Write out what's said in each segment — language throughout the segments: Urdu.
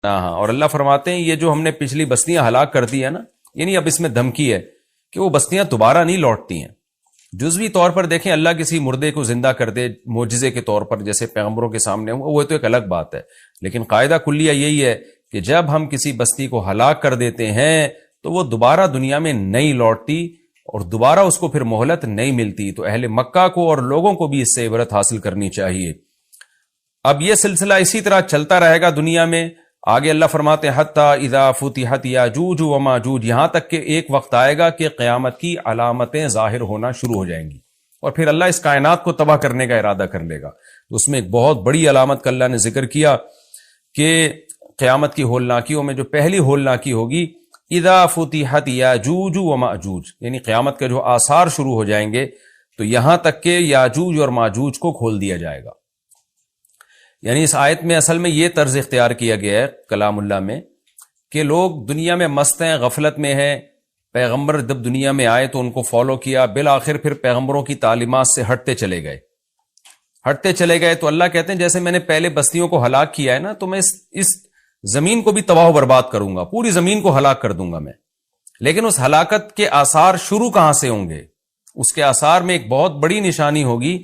ہاں، اور اللہ فرماتے ہیں یہ جو ہم نے پچھلی بستیاں ہلاک کر دی ہے نا، یعنی اب اس میں دھمکی ہے کہ وہ بستیاں دوبارہ نہیں لوٹتی ہیں۔ جزوی طور پر دیکھیں اللہ کسی مردے کو زندہ کر دے معجزے کے طور پر، جیسے پیغمبروں کے سامنے وہ تو ایک الگ بات ہے، لیکن قاعدہ کلیہ یہی ہے کہ جب ہم کسی بستی کو ہلاک کر دیتے ہیں تو وہ دوبارہ دنیا میں نہیں لوٹتی اور دوبارہ اس کو پھر مہلت نہیں ملتی۔ تو اہل مکہ کو اور لوگوں کو بھی اس سے عبرت حاصل کرنی چاہیے۔ اب یہ سلسلہ اسی طرح چلتا رہے گا دنیا میں۔ آگے اللہ فرماتے ہیں حتی اذا فتحت یاجوج و ماجوج، یہاں تک کہ ایک وقت آئے گا کہ قیامت کی علامتیں ظاہر ہونا شروع ہو جائیں گی اور پھر اللہ اس کائنات کو تباہ کرنے کا ارادہ کر لے گا۔ تو اس میں ایک بہت بڑی علامت کا اللہ نے ذکر کیا کہ قیامت کی ہولناکیوں میں جو پہلی ہولناکی ہوگی اذا فتحت یاجوج و ماجوج، یعنی قیامت کے جو آثار شروع ہو جائیں گے تو یہاں تک کہ یاجوج اور ماجوج کو کھول دیا جائے گا۔ یعنی اس آیت میں اصل میں یہ طرز اختیار کیا گیا ہے کلام اللہ میں کہ لوگ دنیا میں مست ہیں، غفلت میں ہیں، پیغمبر جب دنیا میں آئے تو ان کو فالو کیا، بالآخر پھر پیغمبروں کی تعلیمات سے ہٹتے چلے گئے تو اللہ کہتے ہیں جیسے میں نے پہلے بستیوں کو ہلاک کیا ہے نا، تو میں اس زمین کو بھی تباہ و برباد کروں گا، پوری زمین کو ہلاک کر دوں گا میں۔ لیکن اس ہلاکت کے آثار شروع کہاں سے ہوں گے؟ اس کے آثار میں ایک بہت بڑی نشانی ہوگی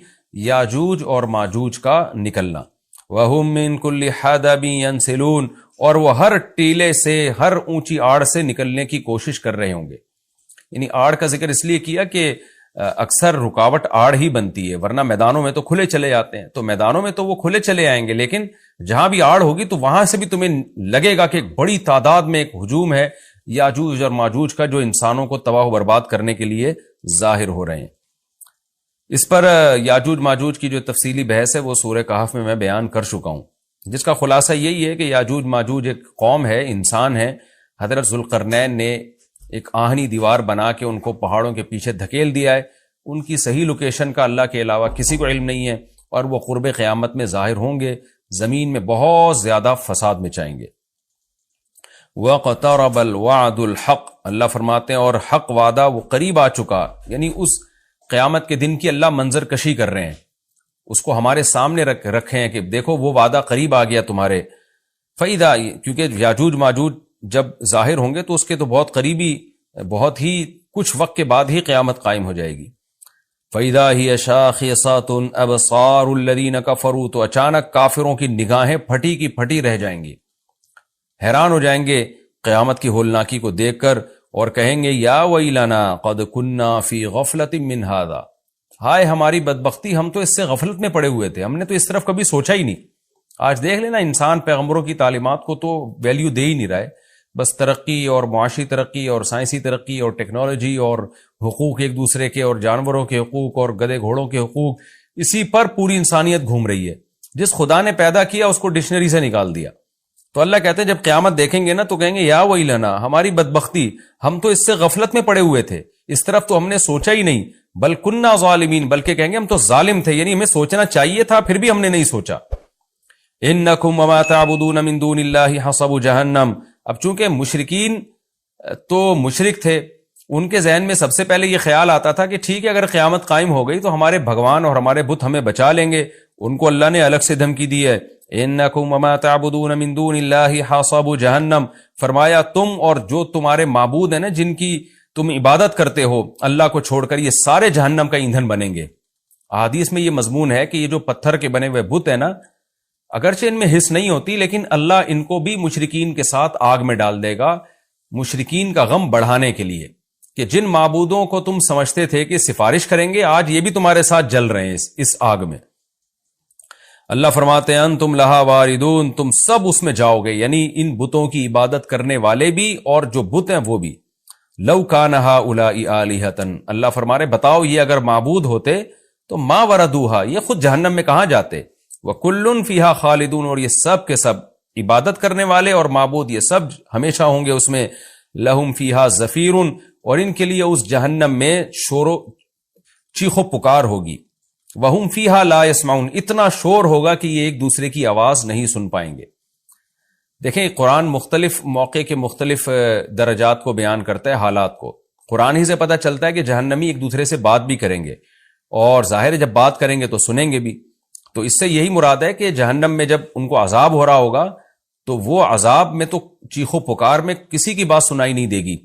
یاجوج اور ماجوج کا نکلنا۔ وَهُم مِّن كُلِّ حَدَبٍ يَنْسِلُونَ، اور وہ ہر ٹیلے سے، ہر اونچی آڑ سے نکلنے کی کوشش کر رہے ہوں گے۔ یعنی آڑ کا ذکر اس لیے کیا کہ اکثر رکاوٹ آڑ ہی بنتی ہے، ورنہ میدانوں میں تو کھلے چلے جاتے ہیں، تو میدانوں میں تو وہ کھلے چلے آئیں گے، لیکن جہاں بھی آڑ ہوگی تو وہاں سے بھی تمہیں لگے گا کہ ایک بڑی تعداد میں ایک ہجوم ہے یاجوج اور ماجوج کا، جو انسانوں کو تباہ و برباد کرنے کے لیے ظاہر ہو رہے ہیں۔ اس پر یاجوج ماجوج کی جو تفصیلی بحث ہے وہ سورہ کہف میں بیان کر چکا ہوں، جس کا خلاصہ یہی ہے کہ یاجوج ماجوج ایک قوم ہے، انسان ہے۔ حضرت ذوالقرنین نے ایک آہنی دیوار بنا کے ان کو پہاڑوں کے پیچھے دھکیل دیا ہے۔ ان کی صحیح لوکیشن کا اللہ کے علاوہ کسی کو علم نہیں ہے، اور وہ قرب قیامت میں ظاہر ہوں گے، زمین میں بہت زیادہ فساد مچائیں گے۔ وَاقْتَرَبَ الْوَعْدُ الْحَقُّ، اللہ فرماتے ہیں اور حق وعدہ وہ قریب آ چکا، یعنی اس قیامت کے دن کی اللہ منظر کشی کر رہے ہیں، اس کو ہمارے سامنے رکھے ہیں کہ دیکھو وہ وعدہ قریب آ گیا تمہارے۔ فَإِذَا، کیونکہ یاجوج ماجوج جب ظاہر ہوں گے تو اس کے تو بہت قریبی، بہت ہی کچھ وقت کے بعد ہی قیامت قائم ہو جائے گی۔ فَإِذَا هِيَ شَاخِصَةٌ أَبْصَارُ الَّذِينَ كَفَرُوا، تو اچانک کافروں کی نگاہیں پھٹی کی پھٹی رہ جائیں گی، حیران ہو جائیں گے قیامت کی ہولناکی کو دیکھ کر، اور کہیں گے یا ویلنا قد کنا فی غفلت من ھذا، ہائے ہماری بدبختی، ہم تو اس سے غفلت میں پڑے ہوئے تھے، ہم نے تو اس طرف کبھی سوچا ہی نہیں۔ آج دیکھ لینا انسان پیغمبروں کی تعلیمات کو تو ویلیو دے ہی نہیں رہا ہے، بس ترقی اور معاشی ترقی اور سائنسی ترقی اور ٹیکنالوجی اور حقوق ایک دوسرے کے اور جانوروں کے حقوق اور گدھے گھوڑوں کے حقوق، اسی پر پوری انسانیت گھوم رہی ہے۔ جس خدا نے پیدا کیا اس کو ڈکشنری سے نکال دیا۔ تو اللہ کہتے ہیں جب قیامت دیکھیں گے نا تو کہیں گے یا ویلنا، ہماری بدبختی، ہم تو اس سے غفلت میں پڑے ہوئے تھے، اس طرف تو ہم نے سوچا ہی نہیں، بل کننا ظالمین، بلکہ کہیں گے ہم تو ظالم تھے، یعنی ہمیں سوچنا چاہیے تھا پھر بھی ہم نے نہیں سوچا۔ انکم وما تعبدون من دون اللہ حصب جہنم، اب چونکہ مشرکین تو مشرک تھے، ان کے ذہن میں سب سے پہلے یہ خیال آتا تھا کہ ٹھیک ہے اگر قیامت قائم ہو گئی تو ہمارے بھگوان اور ہمارے بت ہمیں بچا لیں گے، ان کو اللہ نے الگ سے دھمکی دی ہے انکم وما تعبدون من دون اللہ حصب جہنم، فرمایا تم اور جو تمہارے معبود ہیں نا جن کی تم عبادت کرتے ہو اللہ کو چھوڑ کر، یہ سارے جہنم کا ایندھن بنیں گے۔ احادیث میں یہ مضمون ہے کہ یہ جو پتھر کے بنے ہوئے بت ہیں نا، اگرچہ ان میں حس نہیں ہوتی لیکن اللہ ان کو بھی مشرکین کے ساتھ آگ میں ڈال دے گا، مشرکین کا غم بڑھانے کے لیے، کہ جن معبودوں کو تم سمجھتے تھے کہ سفارش کریں گے آج یہ بھی تمہارے ساتھ جل رہے ہیں اس آگ میں۔ اللہ فرماتے ہیں انتم لہا واردون، تم سب اس میں جاؤ گے، یعنی ان بتوں کی عبادت کرنے والے بھی اور جو بت ہیں وہ بھی۔ لو کان ہؤلاء آلہۃ، اللہ فرما رہے بتاؤ یہ اگر معبود ہوتے تو ما وردوہا، یہ خود جہنم میں کہاں جاتے، وکل فیہا خالدون، اور یہ سب کے سب عبادت کرنے والے اور معبود یہ سب ہمیشہ ہوں گے اس میں۔ لہم فیہا زفیر، اور ان کے لیے اس جہنم میں شور و چیخ و پکار ہوگی۔ وہم فیہا لا یسمعون، اتنا شور ہوگا کہ یہ ایک دوسرے کی آواز نہیں سن پائیں گے۔ دیکھیں قرآن مختلف موقع کے مختلف درجات کو بیان کرتا ہے، حالات کو۔ قرآن ہی سے پتہ چلتا ہے کہ جہنمی ایک دوسرے سے بات بھی کریں گے، اور ظاہر ہے جب بات کریں گے تو سنیں گے بھی۔ تو اس سے یہی مراد ہے کہ جہنم میں جب ان کو عذاب ہو رہا ہوگا تو وہ عذاب میں تو چیخو پکار میں کسی کی بات سنائی نہیں دے گی،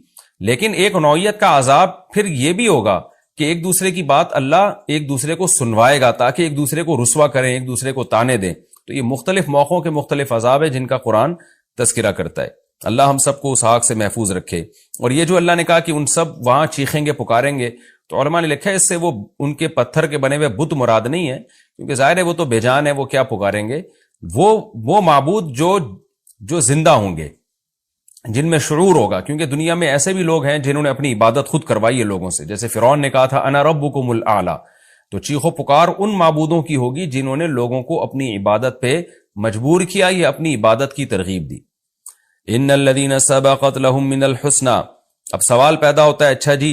لیکن ایک نوعیت کا عذاب پھر یہ بھی ہوگا کہ ایک دوسرے کی بات اللہ ایک دوسرے کو سنوائے گا تاکہ ایک دوسرے کو رسوا کریں، ایک دوسرے کو تانے دیں۔ تو یہ مختلف موقعوں کے مختلف عذاب ہے جن کا قرآن تذکرہ کرتا ہے۔ اللہ ہم سب کو اس آگ سے محفوظ رکھے۔ اور یہ جو اللہ نے کہا کہ ان سب وہاں چیخیں گے پکاریں گے، تو علماء نے لکھا ہے اس سے وہ ان کے پتھر کے بنے ہوئے بت مراد نہیں ہے، کیونکہ ظاہر ہے وہ تو بے جان ہے، وہ کیا پکاریں گے؟ وہ معبود جو زندہ ہوں گے، جن میں شعور ہوگا، کیونکہ دنیا میں ایسے بھی لوگ ہیں جنہوں نے اپنی عبادت خود کروائی ہے لوگوں سے، جیسے فرعون نے کہا تھا انا ربکم الاعلی۔ تو چیخو پکار ان معبودوں کی ہوگی جنہوں نے لوگوں کو اپنی عبادت پہ مجبور کیا یا اپنی عبادت کی ترغیب دی۔ ان الذین سبقت لهم من الحسنى۔ اب سوال پیدا ہوتا ہے، اچھا جی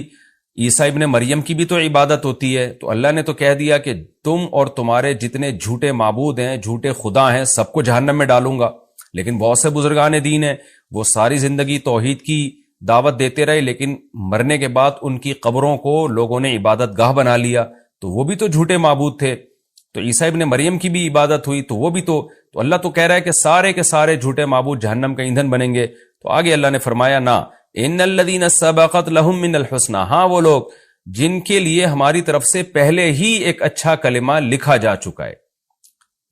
عیسیٰ ابن مریم کی بھی تو عبادت ہوتی ہے، تو اللہ نے تو کہہ دیا کہ تم اور تمہارے جتنے جھوٹے معبود ہیں، جھوٹے خدا ہیں، سب کو جہنم میں ڈالوں گا۔ لیکن بہت سے بزرگان دین ہیں، وہ ساری زندگی توحید کی دعوت دیتے رہے، لیکن مرنے کے بعد ان کی قبروں کو لوگوں نے عبادت گاہ بنا لیا، تو وہ بھی تو جھوٹے معبود تھے۔ تو عیسیٰ ابن مریم کی بھی عبادت ہوئی، تو وہ بھی تو اللہ تو کہہ رہا ہے کہ سارے کے سارے جھوٹے معبود جہنم کا ایندھن بنیں گے۔ تو آگے اللہ نے فرمایا نا ان الذین سبقت لهم من الحسنى، ہاں وہ لوگ جن کے لیے ہماری طرف سے پہلے ہی ایک اچھا کلمہ لکھا جا چکا ہے،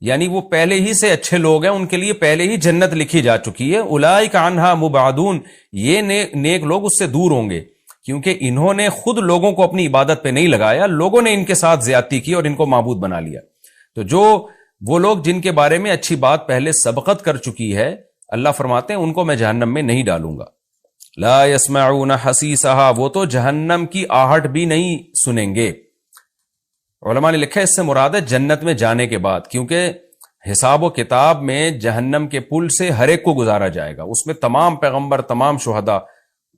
یعنی وہ پہلے ہی سے اچھے لوگ ہیں، ان کے لیے پہلے ہی جنت لکھی جا چکی ہے۔ اولئک عنہا مبعدون، یہ نیک لوگ اس سے دور ہوں گے، کیونکہ انہوں نے خود لوگوں کو اپنی عبادت پہ نہیں لگایا، لوگوں نے ان کے ساتھ زیادتی کی اور ان کو معبود بنا لیا۔ تو وہ لوگ جن کے بارے میں اچھی بات پہلے سبقت کر چکی ہے، اللہ فرماتے ہیں ان کو میں جہنم میں نہیں ڈالوں گا۔ لا يسمعون حسیسہا، وہ تو جہنم کی آہٹ بھی نہیں سنیں گے۔ علماء نے لکھا ہے اس سے مراد ہے جنت میں جانے کے بعد، کیونکہ حساب و کتاب میں جہنم کے پل سے ہر ایک کو گزارا جائے گا، اس میں تمام پیغمبر، تمام شہداء،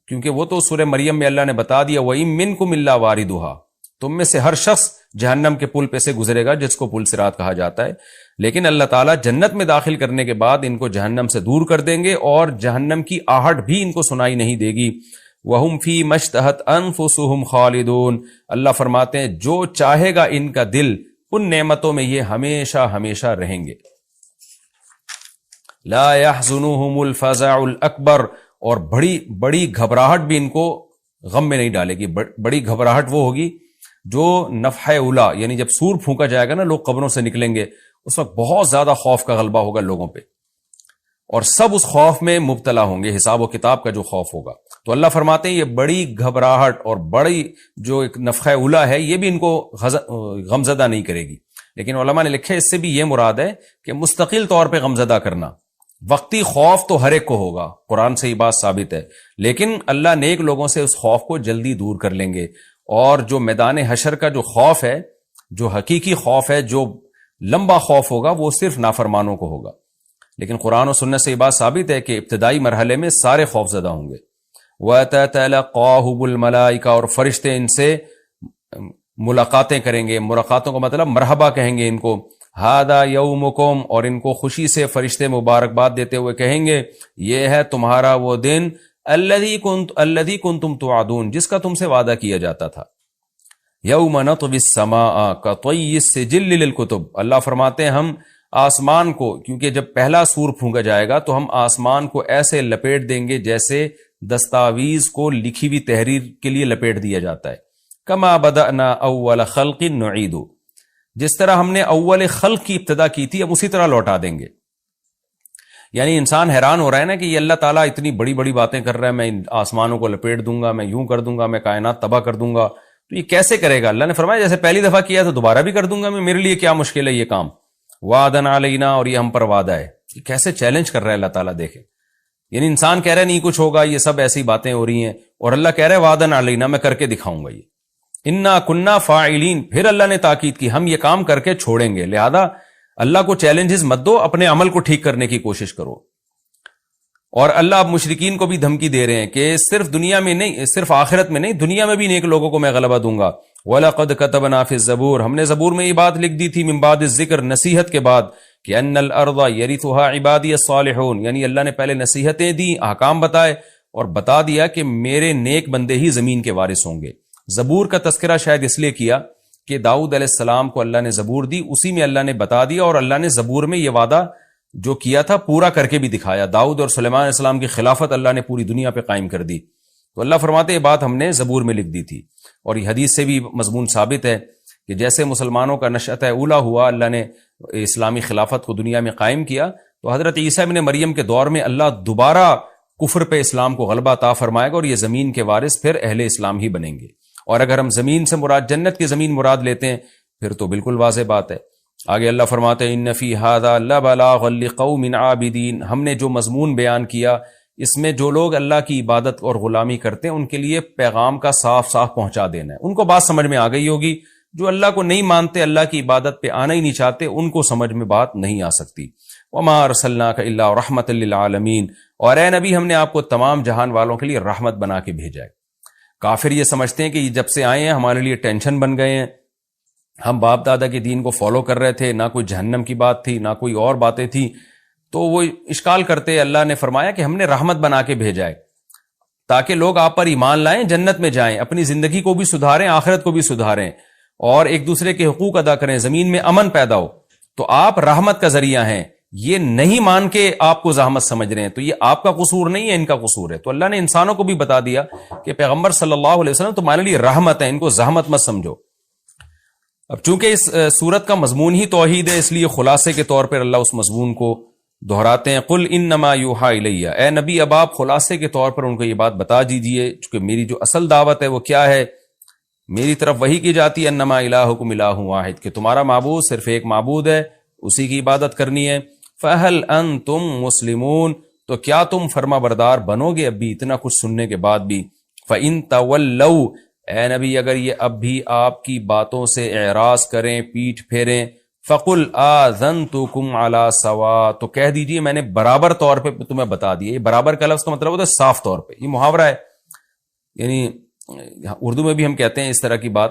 کیونکہ وہ تو سورہ مریم میں اللہ نے بتا دیا وَإِن مِّنكُمْ إِلَّا وَارِدُهَا، تم میں سے ہر شخص جہنم کے پل پہ سے گزرے گا، جس کو پل صراط کہا جاتا ہے۔ لیکن اللہ تعالیٰ جنت میں داخل کرنے کے بعد ان کو جہنم سے دور کر دیں گے اور جہنم کی آہٹ بھی ان کو سنائی نہیں دے گی۔ وَهُمْ فِي مَا اشْتَهَتْ أَنفُسُهُمْ خَالِدُونَ، اللہ فرماتے ہیں جو چاہے گا ان کا دل، ان نعمتوں میں یہ ہمیشہ ہمیشہ رہیں گے۔ لا يحزنهم الفزع الاکبر، اور بڑی گھبراہٹ بھی ان کو غم میں نہیں ڈالے گی۔ بڑی گھبراہٹ وہ ہوگی جو نفحہ اولا، یعنی جب سور پھونکا جائے گا نا، لوگ قبروں سے نکلیں گے، اس وقت بہت زیادہ خوف کا غلبہ ہوگا لوگوں پہ، اور سب اس خوف میں مبتلا ہوں گے، حساب و کتاب کا جو خوف ہوگا۔ تو اللہ فرماتے ہیں یہ بڑی گھبراہٹ اور بڑی جو ایک نفخہ اولا ہے، یہ بھی ان کو غمزدہ نہیں کرے گی۔ لیکن علماء نے لکھے اس سے بھی یہ مراد ہے کہ مستقل طور پہ غمزدہ کرنا، وقتی خوف تو ہر ایک کو ہوگا، قرآن سے یہ بات ثابت ہے، لیکن اللہ نیک لوگوں سے اس خوف کو جلدی دور کر لیں گے۔ اور جو میدان حشر کا جو خوف ہے، جو حقیقی خوف ہے، جو لمبا خوف ہوگا، وہ صرف نافرمانوں کو ہوگا۔ لیکن قرآن و سنت سے یہ بات ثابت ہے کہ ابتدائی مرحلے میں سارے خوف زدہ ہوں گے۔ وَتَتَلَقَّاهُ الْمَلَائِكَةُ، اور فرشتے ان سے ملاقاتیں کریں گے، ملاقاتوں کا مطلب مرحبا کہیں گے ان کو، هَذَا يَوْمُكُمْ، اور ان کو خوشی سے فرشتے مبارکباد دیتے ہوئے کہیں گے یہ ہے تمہارا وہ دن الذی کنتم توعدون، جس کا تم سے وعدہ کیا جاتا تھا۔ یوم نطوی السماء کطی السجل للکتب، اللہ فرماتے ہیں ہم آسمان کو، کیونکہ جب پہلا سور پھونکا جائے گا تو ہم آسمان کو ایسے لپیٹ دیں گے جیسے دستاویز کو لکھی ہوئی تحریر کے لیے لپیٹ دیا جاتا ہے۔ کما بدأنا اول خلق نعید، جس طرح ہم نے اول خلق کی ابتدا کی تھی اب اسی طرح لوٹا دیں گے۔ یعنی انسان حیران ہو رہا ہے نا کہ یہ اللہ تعالیٰ اتنی بڑی بڑی باتیں کر رہا ہے، میں آسمانوں کو لپیٹ دوں گا، میں یوں کر دوں گا، میں کائنات تباہ کر دوں گا، تو یہ کیسے کرے گا؟ اللہ نے فرمایا جیسے پہلی دفعہ کیا تو دوبارہ بھی کر دوں گا میں، میرے لیے کیا مشکل ہے یہ کام۔ وعدن علینا، اور یہ ہم پر وعدہ ہے۔ یہ کیسے چیلنج کر رہا ہے اللہ تعالیٰ، دیکھیں، یعنی انسان کہہ رہا ہے نہیں کچھ ہوگا، یہ سب ایسی باتیں ہو رہی ہیں، اور اللہ کہہ رہا ہے وعدن علینا، میں کر کے دکھاؤں گا یہ۔ انا کننا فاعلین، پھر اللہ نے تاکید کی ہم یہ کام کر کے چھوڑیں گے، لہذا اللہ کو چیلنجز مت دو، اپنے عمل کو ٹھیک کرنے کی کوشش کرو۔ اور اللہ اب مشرکین کو بھی دھمکی دے رہے ہیں کہ صرف دنیا میں نہیں، صرف آخرت میں نہیں، دنیا میں بھی نیک لوگوں کو میں غلبہ دوں گا۔ وَلَقَدْ كَتَبْنَا فِي الزَّبُورِ، ہم نے زبور میں یہ بات لکھ دی تھی من بعد الذکر، نصیحت کے بعد، کہ ان الارض یرثها عبادی الصالحون، یعنی اللہ نے پہلے نصیحتیں دی، احکام بتائے، اور بتا دیا کہ میرے نیک بندے ہی زمین کے وارث ہوں گے۔ زبور کا تذکرہ شاید اس لیے کیا کہ داؤد علیہ السلام کو اللہ نے زبور دی، اسی میں اللہ نے بتا دیا، اور اللہ نے زبور میں یہ وعدہ جو کیا تھا پورا کر کے بھی دکھایا. داؤد اور سلیمان علیہ السلام کی خلافت اللہ نے پوری دنیا پہ قائم کر دی. تو اللہ فرماتے یہ بات ہم نے زبور میں لکھ دی تھی. اور یہ حدیث سے بھی مضمون ثابت ہے کہ جیسے مسلمانوں کا نشأت اولا ہوا، اللہ نے اسلامی خلافت کو دنیا میں قائم کیا، تو حضرت عیسیٰ ابن مریم کے دور میں اللہ دوبارہ کفر پہ اسلام کو غلبہ عطا فرمائے گا، اور یہ زمین کے وارث پھر اہل اسلام ہی بنیں گے. اور اگر ہم زمین سے مراد جنت کی زمین مراد لیتے ہیں پھر تو بالکل واضح بات ہے. آگے اللہ فرماتے ہیں ان فی ھذا لبلاغا لقوم عابدین. ہم نے جو مضمون بیان کیا اس میں جو لوگ اللہ کی عبادت اور غلامی کرتے ہیں ان کے لیے پیغام کا صاف صاف پہنچا دینا ہے. ان کو بات سمجھ میں آ گئی ہوگی. جو اللہ کو نہیں مانتے، اللہ کی عبادت پہ آنا ہی نہیں چاہتے، ان کو سمجھ میں بات نہیں آ سکتی. وما ارسلناک الا رحمۃ للعالمین. اور اے نبی ہم نے آپ کو تمام جہان والوں کے لیے رحمت بنا کے بھیجا ہے. کافر یہ سمجھتے ہیں کہ یہ جب سے آئے ہیں ہمارے لیے ٹینشن بن گئے ہیں، ہم باپ دادا کے دین کو فالو کر رہے تھے، نہ کوئی جہنم کی بات تھی نہ کوئی اور باتیں تھی. تو وہ اشکال کرتے، اللہ نے فرمایا کہ ہم نے رحمت بنا کے بھیجا ہے تاکہ لوگ آپ پر ایمان لائیں، جنت میں جائیں، اپنی زندگی کو بھی سدھاریں، آخرت کو بھی سدھاریں، اور ایک دوسرے کے حقوق ادا کریں، زمین میں امن پیدا ہو. تو آپ رحمت کا ذریعہ ہیں. یہ نہیں مان کے آپ کو زحمت سمجھ رہے ہیں تو یہ آپ کا قصور نہیں ہے، ان کا قصور ہے. تو اللہ نے انسانوں کو بھی بتا دیا کہ پیغمبر صلی اللہ علیہ وسلم تمہارے لیے رحمت ہے، ان کو زحمت مت سمجھو. اب چونکہ اس سورت کا مضمون ہی توحید ہے، اس لیے خلاصے کے طور پر اللہ اس مضمون کو دہراتے ہیں. قل انما یوحی الی. اے نبی اب آپ خلاصے کے طور پر ان کو یہ بات بتا دیجئے، چونکہ میری جو اصل دعوت ہے وہ کیا ہے، میری طرف وہی کی جاتی ہے انما الہکم الہ واحد، کہ تمہارا معبود صرف ایک معبود ہے، اسی کی عبادت کرنی ہے. فہل انتم مسلمون. تو کیا تم فرما بردار بنو گے اب بھی اتنا کچھ سننے کے بعد بھی. فإن تولوا. اے نبی اگر یہ اب بھی آپ کی باتوں سے اعراض کریں، پیٹھ پھیریں، فقل آذنتکم علی سوا. تو کہہ دیجئے میں نے برابر طور پہ تمہیں بتا دیا. یہ برابر کا لفظ کا مطلب ہوتا ہے صاف طور پہ. یہ محاورہ ہے، یعنی اردو میں بھی ہم کہتے ہیں اس طرح کی بات.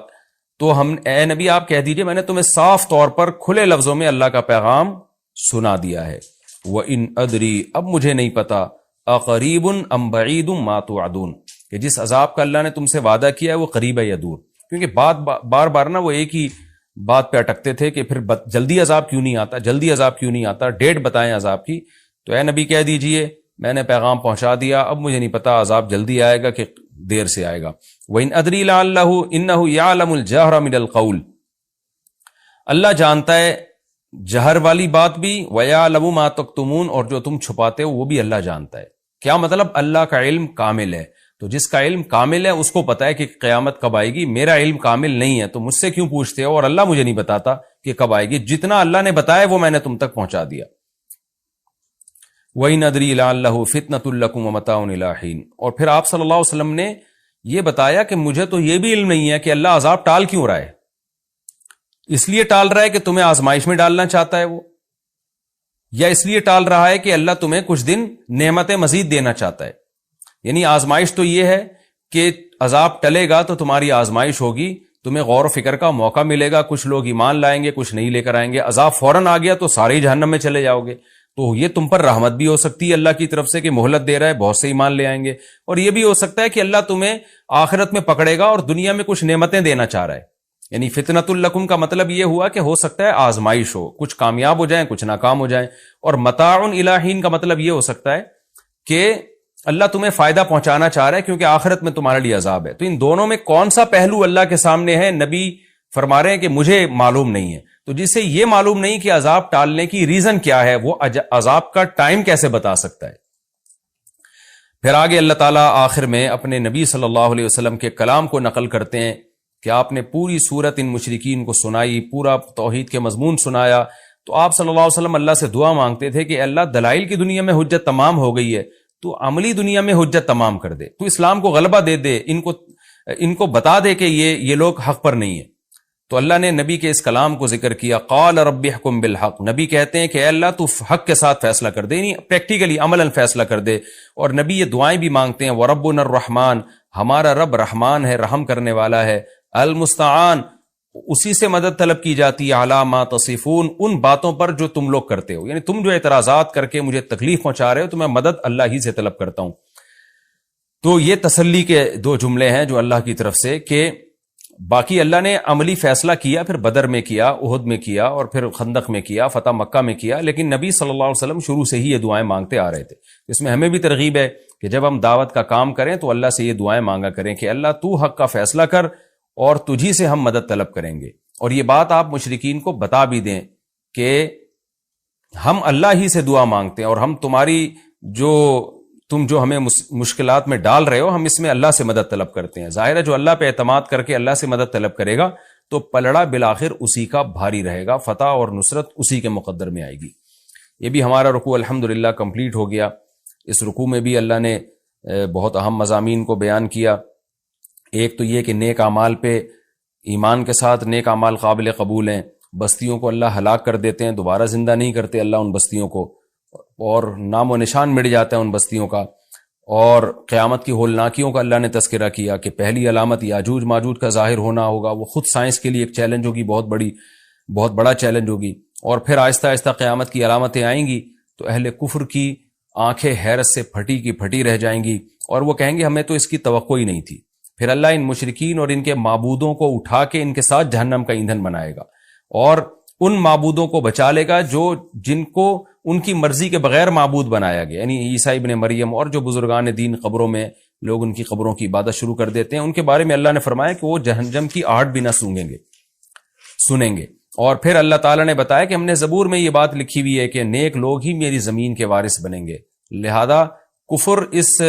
تو ہم اے نبی آپ کہہ دیجئے میں نے تمہیں صاف طور پر کھلے لفظوں میں اللہ کا پیغام سنا دیا ہے. وَإِنْ أَدْرِي. اب مجھے نہیں پتا اقریب ام بعید ما توعدون، کہ جس عذاب کا اللہ نے تم سے وعدہ کیا ہے وہ قریب ہے یا دور. کیونکہ بار بار نا وہ ایک ہی بات پہ اٹکتے تھے کہ پھر جلدی عذاب کیوں نہیں آتا، جلدی عذاب کیوں نہیں آتا، ڈیٹ بتائیں عذاب کی. تو اے نبی کہہ دیجئے میں نے پیغام پہنچا دیا، اب مجھے نہیں پتا عذاب جلدی آئے گا کہ دیر سے آئے گا. وَإِنْ أَدْرِي لَعَلَّهُ إِنَّهُ يَعْلَمُ الْجَهْرَ مِنَ الْقَوْلِ. اللہ جانتا ہے جہر والی بات بھی، وَيَعْلَمُ مَا تَكْتُمُونَ، اور جو تم چھپاتے ہو وہ بھی اللہ جانتا ہے. کیا مطلب؟ اللہ کا علم کامل ہے. تو جس کا علم کامل ہے اس کو پتا ہے کہ قیامت کب آئے گی. میرا علم کامل نہیں ہے تو مجھ سے کیوں پوچھتے ہو، اور اللہ مجھے نہیں بتاتا کہ کب آئے گی. جتنا اللہ نے بتایا وہ میں نے تم تک پہنچا دیا. وَإِنْ أَدْرِي لَعَلَّهُ فِتْنَةٌ لَكُمْ وَمَتَاعٌ إِلَىٰ حِينٍ. اور پھر آپ صلی اللہ علیہ وسلم نے یہ بتایا کہ مجھے تو یہ بھی علم نہیں ہے کہ اللہ عذاب ٹال کیوں رہا ہے. اس لیے ٹال رہا ہے کہ تمہیں آزمائش میں ڈالنا چاہتا ہے وہ، یا اس لیے ٹال رہا ہے کہ اللہ تمہیں کچھ دن نعمتیں مزید دینا چاہتا ہے. یعنی آزمائش تو یہ ہے کہ عذاب ٹلے گا تو تمہاری آزمائش ہوگی، تمہیں غور و فکر کا موقع ملے گا، کچھ لوگ ایمان لائیں گے، کچھ نہیں لے کر آئیں گے. عذاب فوراً آ گیا تو سارے ہی جہنم میں چلے جاؤ گے. تو یہ تم پر رحمت بھی ہو سکتی ہے اللہ کی طرف سے کہ مہلت دے رہا ہے، بہت سے ایمان لے آئیں گے. اور یہ بھی ہو سکتا ہے کہ اللہ تمہیں آخرت میں پکڑے گا اور دنیا میں کچھ نعمتیں دینا چاہ رہا ہے. یعنی فتنۃ لکم کا مطلب یہ ہوا کہ ہو سکتا ہے آزمائش ہو، کچھ کامیاب ہو جائیں کچھ ناکام ہو جائیں. اور متاع الی حین کا مطلب یہ ہو سکتا ہے کہ اللہ تمہیں فائدہ پہنچانا چاہ رہا ہے کیونکہ آخرت میں تمہارے لیے عذاب ہے. تو ان دونوں میں کون سا پہلو اللہ کے سامنے ہے؟ نبی فرما رہے ہیں کہ مجھے معلوم نہیں ہے. تو جسے یہ معلوم نہیں کہ عذاب ٹالنے کی ریزن کیا ہے، وہ عذاب کا ٹائم کیسے بتا سکتا ہے؟ پھر آگے اللہ تعالیٰ آخر میں اپنے نبی صلی اللہ علیہ وسلم کے کلام کو نقل کرتے ہیں کہ آپ نے پوری صورت ان مشرکین کو سنائی، پورا توحید کے مضمون سنایا. تو آپ صلی اللہ علیہ وسلم اللہ سے دعا مانگتے تھے کہ اللہ دلائل کی دنیا میں حجت تمام ہو گئی ہے، تو عملی دنیا میں حجت تمام کر دے، تو اسلام کو غلبہ دے دے، ان کو بتا دے کہ یہ لوگ حق پر نہیں ہیں. تو اللہ نے نبی کے اس کلام کو ذکر کیا. قال رب احکم بالحق. نبی کہتے ہیں کہ اے اللہ تو حق کے ساتھ فیصلہ کر دے، یعنی پریکٹیکلی عملاً فیصلہ کر دے. اور نبی یہ دعائیں بھی مانگتے ہیں، وربنا الرحمن، ہمارا رب رحمان ہے، رحم کرنے والا ہے. المستعان، اسی سے مدد طلب کی جاتی ہے. علی ما تصفون، ان باتوں پر جو تم لوگ کرتے ہو، یعنی تم جو اعتراضات کر کے مجھے تکلیف پہنچا رہے ہو تو میں مدد اللہ ہی سے طلب کرتا ہوں. تو یہ تسلی کے دو جملے ہیں جو اللہ کی طرف سے کہ باقی اللہ نے عملی فیصلہ کیا، پھر بدر میں کیا، احد میں کیا، اور پھر خندق میں کیا، فتح مکہ میں کیا، لیکن نبی صلی اللہ علیہ وسلم شروع سے ہی یہ دعائیں مانگتے آ رہے تھے۔ اس میں ہمیں بھی ترغیب ہے کہ جب ہم دعوت کا کام کریں تو اللہ سے یہ دعائیں مانگا کریں کہ اللہ تو حق کا فیصلہ کر اور تجھی سے ہم مدد طلب کریں گے۔ اور یہ بات آپ مشرکین کو بتا بھی دیں کہ ہم اللہ ہی سے دعا مانگتے ہیں، اور ہم تم جو ہمیں مشکلات میں ڈال رہے ہو، ہم اس میں اللہ سے مدد طلب کرتے ہیں۔ ظاہر ہے جو اللہ پہ اعتماد کر کے اللہ سے مدد طلب کرے گا تو پلڑا بالآخر اسی کا بھاری رہے گا، فتح اور نصرت اسی کے مقدر میں آئے گی۔ یہ بھی ہمارا رکوع الحمدللہ کمپلیٹ ہو گیا۔ اس رکوع میں بھی اللہ نے بہت اہم مضامین کو بیان کیا۔ ایک تو یہ کہ نیک اعمال پہ ایمان کے ساتھ نیک اعمال قابل قبول ہیں، بستیوں کو اللہ ہلاک کر دیتے ہیں، دوبارہ زندہ نہیں کرتے اللہ ان بستیوں کو، اور نام و نشان مٹ جاتا ہے ان بستیوں کا۔ اور قیامت کی ہولناکیوں کا اللہ نے تذکرہ کیا کہ پہلی علامت یاجوج ماجوج کا ظاہر ہونا ہوگا، وہ خود سائنس کے لیے ایک چیلنج ہوگی، بہت بڑا چیلنج ہوگی۔ اور پھر آہستہ آہستہ قیامت کی علامتیں آئیں گی تو اہل کفر کی آنکھیں حیرت سے پھٹی کی پھٹی رہ جائیں گی، اور وہ کہیں گے ہمیں تو اس کی توقع ہی نہیں تھی۔ پھر اللہ ان مشرکین اور ان کے معبودوں کو اٹھا کے ان کے ساتھ جہنم کا ایندھن بنائے گا، اور ان معبودوں کو بچا لے گا جن کو ان کی مرضی کے بغیر معبود بنایا گیا، یعنی عیسیٰ ابن مریم اور جو بزرگان دین قبروں میں لوگ ان کی قبروں کی عبادت شروع کر دیتے ہیں، ان کے بارے میں اللہ نے فرمایا کہ وہ جہنم کی آہٹ بھی نہ سنیں گے۔ اور پھر اللہ تعالیٰ نے بتایا کہ ہم نے زبور میں یہ بات لکھی ہوئی ہے کہ نیک لوگ ہی میری زمین کے وارث بنیں گے، لہذا کفر اس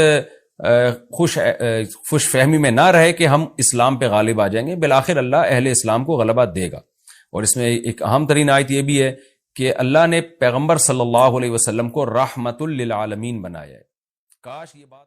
خوش فہمی میں نہ رہے کہ ہم اسلام پہ غالب آ جائیں گے، بالآخر اللہ اہل اسلام کو غلبہ دے گا۔ اور اس میں ایک اہم ترین آیت یہ بھی ہے کہ اللہ نے پیغمبر صلی اللہ علیہ وسلم کو رحمت للعالمین بنایا ہے۔ کاش یہ بات